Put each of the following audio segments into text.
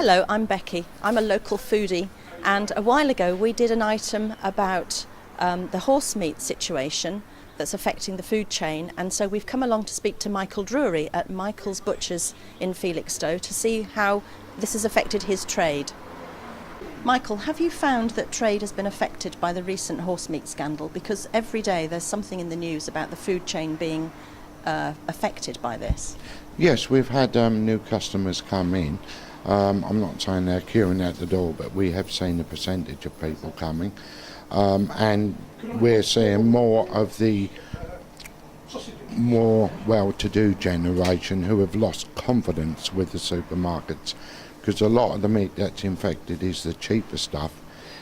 Hello, I'm Becky. I'm a local foodie, and a while ago we did an item about the horse meat situation that's affecting the food chain, and so we've come along to speak to Michael Drury at Michael's Butchers in Felixstowe to see how this has affected his trade. Michael, have you found that trade has been affected by the recent horse meat scandal? Because every day there's something in the news about the food chain being affected by this. Yes, we've had new customers come in. I'm not saying they're queuing at the door, but we have seen a percentage of people coming, and we're seeing more of the more well-to-do generation who have lost confidence with the supermarkets, because a lot of the meat that's infected is the cheaper stuff,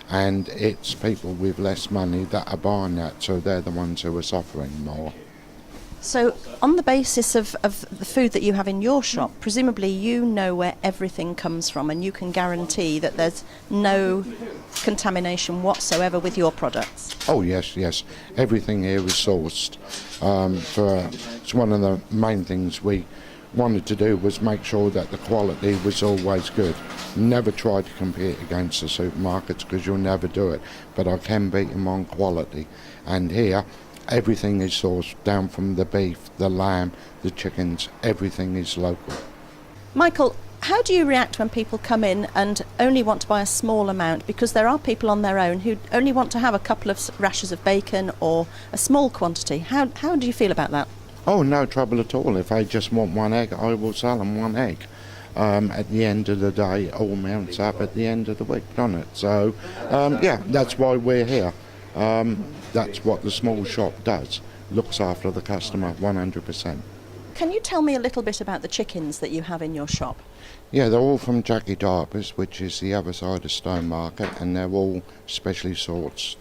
and it's people with less money that are buying that, so they're the ones who are suffering more. So, on the basis of the food that you have in your shop, presumably you know where everything comes from and you can guarantee that there's no contamination whatsoever with your products? Oh yes. Everything here is sourced. It's one of the main things we wanted to do was make sure that the quality was always good. Never try to compete against the supermarkets because you'll never do it, but I can beat them on quality. And here, everything is sourced, down from the beef, the lamb, the chickens, everything is local. Michael, how do you react when people come in and only want to buy a small amount? Because there are people on their own who only want to have a couple of rashers of bacon or a small quantity. How do you feel about that? Oh, no trouble at all. If they just want one egg, I will sell them one egg. At the end of the day, it all mounts up at the end of the week, doesn't it? So, yeah, that's why we're here. That's what the small shop does, looks after the customer 100%. Can you tell me a little bit about the chickens that you have in your shop? Yeah, they're all from Jackie Darby's, which is the other side of Stone Market, and they're all specially sourced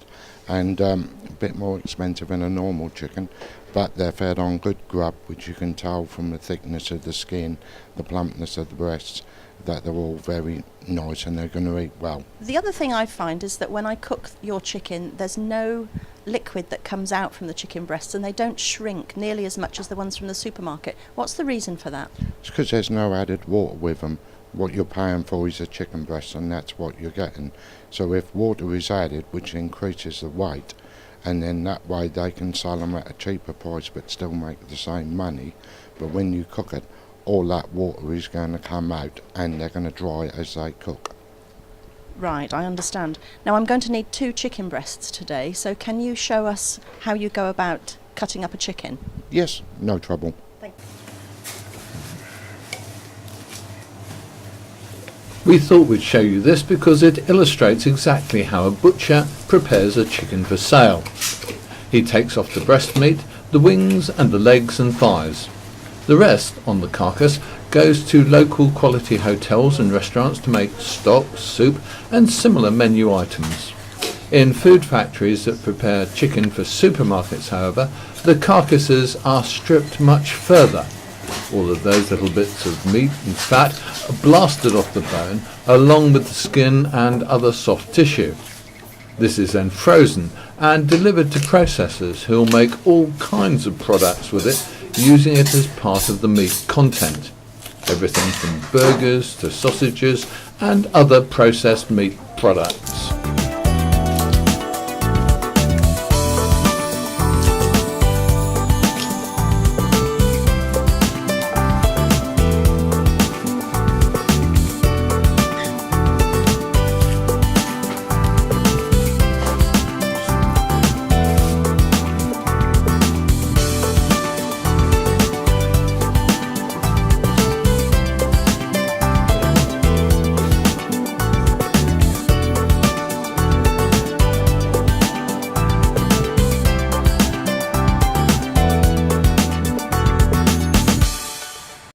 and a bit more expensive than a normal chicken, but they're fed on good grub, which you can tell from the thickness of the skin, the plumpness of the breasts, that they're all very nice and they're going to eat well. The other thing I find is that when I cook your chicken, there's no liquid that comes out from the chicken breasts and they don't shrink nearly as much as the ones from the supermarket. What's the reason for that? It's because there's no added water with them. What you're paying for is a chicken breast and that's what you're getting. So if water is added, which increases the weight, and then that way they can sell them at a cheaper price but still make the same money, but when you cook it, all that water is going to come out and they're going to dry as they cook. Right, I understand. Now I'm going to need 2 chicken breasts today, so can you show us how you go about cutting up a chicken? Yes, no trouble. Thank you. We thought we'd show you this because it illustrates exactly how a butcher prepares a chicken for sale. He takes off the breast meat, the wings and the legs and thighs. The rest, on the carcass, goes to local quality hotels and restaurants to make stock, soup and similar menu items. In food factories that prepare chicken for supermarkets, however, the carcasses are stripped much further. All of those little bits of meat and fat are blasted off the bone, along with the skin and other soft tissue. This is then frozen and delivered to processors who'll make all kinds of products with it, using it as part of the meat content. Everything from burgers to sausages and other processed meat products.